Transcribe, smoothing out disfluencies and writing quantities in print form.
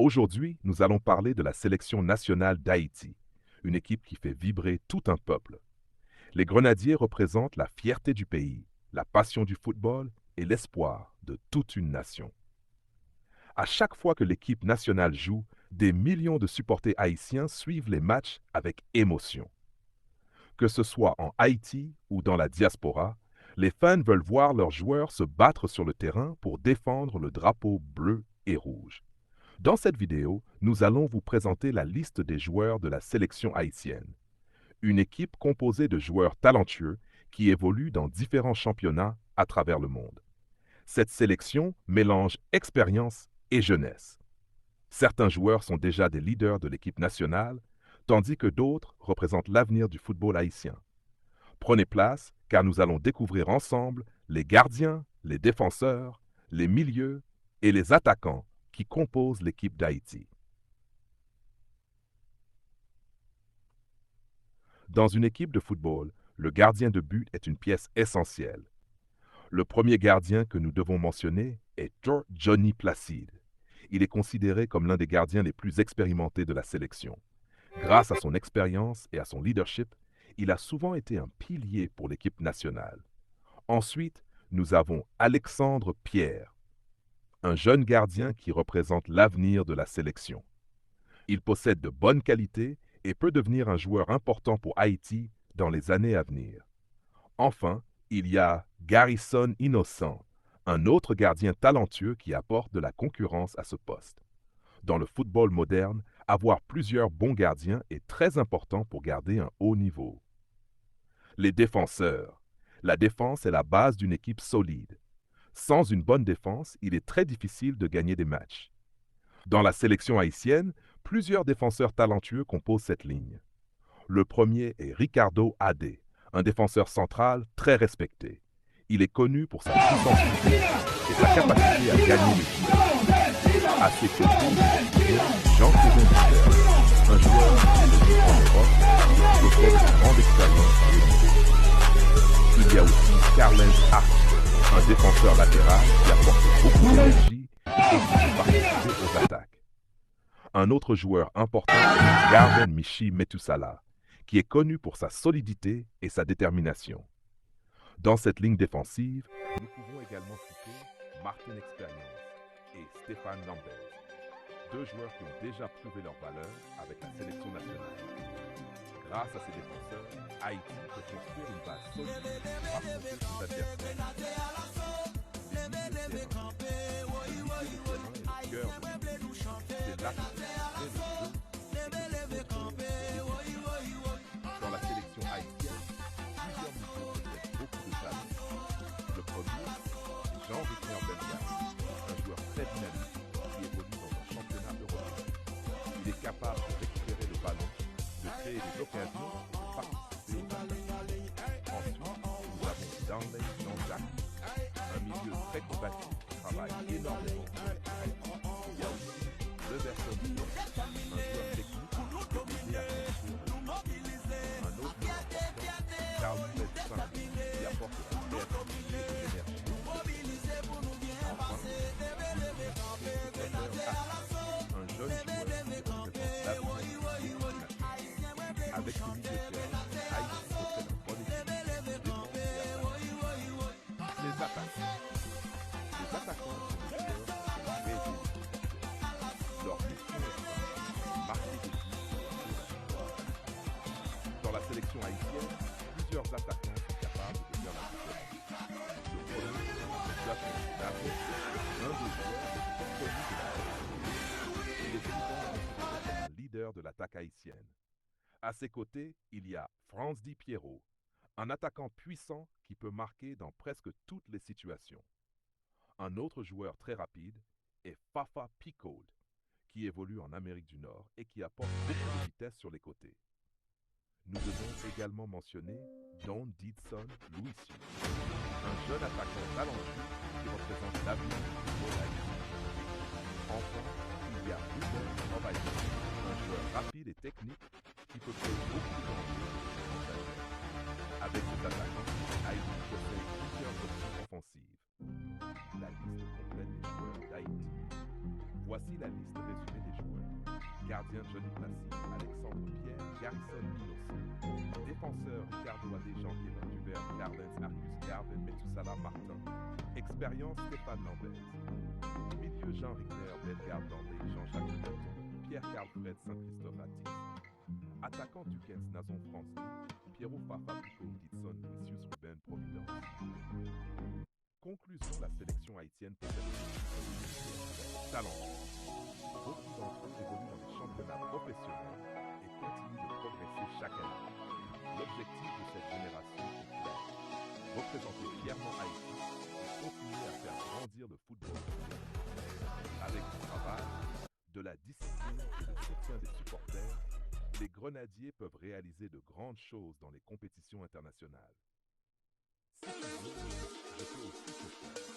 Aujourd'hui, nous allons parler de la sélection nationale d'Haïti, une équipe qui fait vibrer tout un peuple. Les Grenadiers représentent la fierté du pays, la passion du football et l'espoir de toute une nation. À chaque fois que l'équipe nationale joue, des millions de supporters haïtiens suivent les matchs avec émotion. Que ce soit en Haïti ou dans la diaspora, les fans veulent voir leurs joueurs se battre sur le terrain pour défendre le drapeau bleu et rouge. Dans cette vidéo, nous allons vous présenter la liste des joueurs de la sélection haïtienne. Une équipe composée de joueurs talentueux qui évoluent dans différents championnats à travers le monde. Cette sélection mélange expérience et jeunesse. Certains joueurs sont déjà des leaders de l'équipe nationale, tandis que d'autres représentent l'avenir du football haïtien. Prenez place, car nous allons découvrir ensemble les gardiens, les défenseurs, les milieux et les attaquants qui composent l'équipe d'Haïti. Dans une équipe de football, le gardien de but est une pièce essentielle. Le premier gardien que nous devons mentionner est Johnny Placide. Il est considéré comme l'un des gardiens les plus expérimentés de la sélection. Grâce à son expérience et à son leadership, il a souvent été un pilier pour l'équipe nationale. Ensuite, nous avons Alexandre Pierre, un jeune gardien qui représente l'avenir de la sélection. Il possède de bonnes qualités et peut devenir un joueur important pour Haïti dans les années à venir. Enfin, il y a Garrison Innocent, un autre gardien talentueux qui apporte de la concurrence à ce poste. Dans le football moderne, avoir plusieurs bons gardiens est très important pour garder un haut niveau. Les défenseurs. La défense est la base d'une équipe solide. Sans une bonne défense, il est très difficile de gagner des matchs. Dans la sélection haïtienne, plusieurs défenseurs talentueux composent cette ligne. Le premier est Ricardo Adé, un défenseur central très respecté. Il est connu pour sa puissance physique et sa capacité à gagner les duels. À ses côtés, il y a Jean-Claude Ducler, un joueur qui est en Europe et possède une grande expérience à haut niveau. Il y a aussi Carles Hart, un défenseur latéral qui apporte beaucoup d'énergie et qui peut participer aux attaques. Un autre joueur important est Garden Michi Metusala, qui est connu pour sa solidité et sa détermination. Dans cette ligne défensive, nous pouvons également citer Martin Expérience et Stéphane Lambert, deux joueurs qui ont déjà prouvé leur valeur avec la sélection nationale. Grâce à ces défenseurs, Haïti peut construire une base solide pour affronter ses adversaires. Les milieux de terrain. Le milieu de terrain est le cœur de l'équipe. C'est là que se crée le jeu et que se construit l'équipe. Dans la sélection haïtienne, plusieurs milieux possèdent beaucoup de talent. Le premier, Jean-Victor Bellegarde, un joueur très dynamique qui évolue dans un championnat européen. Il est capable de récupérer le ballon, de créer des occasions et de participer aux attaques. Ensuite, nous avons Danley Jean-Jacques, un milieu très combatif qui travaille énormément. Il y a aussi Leverton Diop, un joueur technique qui peut aider à construire le jeu. Un autre joueur important, Carl Saint, qui apporte de la créativité et de l'énergie. Enfin, un jeune joueur qui représente l'avenir de l'équipe nationale. Avec ce milieu de terrain, Haïti possède un bon équilibre de défense et attaque. Les attaquants. Les attaquants sont des joueurs qui sont très élites. Leur mission est simple, marquer des buts et la victoire. Dans la sélection haïtienne, plusieurs attaquants sont capables de faire la différence. Le premier est Jason Davo, un des joueurs les plus connus de la sélection. Il est souvent considéré comme un leader de l'attaque haïtienne. À ses côtés, il y a Franz Di Piero, un attaquant puissant qui peut marquer dans presque toutes les situations. Un autre joueur très rapide est Fafa Picaud, qui évolue en Amérique du Nord et qui apporte beaucoup de vitesse sur les côtés. Nous devons également mentionner Don Didson Luisio, un jeune attaquant talentueux qui représente l'avenir du football haïtien. Enfin, il y a Ruben Ovalle, un joueur rapide et technique qui peut créer beaucoup d'enjeux dans sa tête. Avec cet attaquant, Haïti possède plusieurs options offensives. La liste complète des joueurs d'Haïti. Voici la liste résumée des joueurs. Gardien Johnny Placide, Alexandre Pierre, Garrison Innocent. Défenseur Ricardo Adéjean, Kevin Duvert, Carlens Arcus Garden, Metusala Martin. Expérience Stéphane Lambert. Milieu Jean Rigner, Bellegarde Dandé, Jean-Jacques Benetton, Pierre-Carl Fred Saint-Christophe Atis. Attaquant Duquesne Nazon France, Pierrot Fafa Pico Ditson, Lucius Ruben Providence. Conclusion, la sélection haïtienne possède des talentueux. Beaucoup d'entre eux évoluent dans les championnats professionnels et continuent de progresser chaque année. L'objectif de cette génération est clair. Représenter fièrement Haïti et continuer à faire grandir le football. Avec du travail, de la discipline et le soutien des supporters, les Grenadiers peuvent réaliser de grandes choses dans les compétitions internationales. Si tu veux, je peux aussi te faire.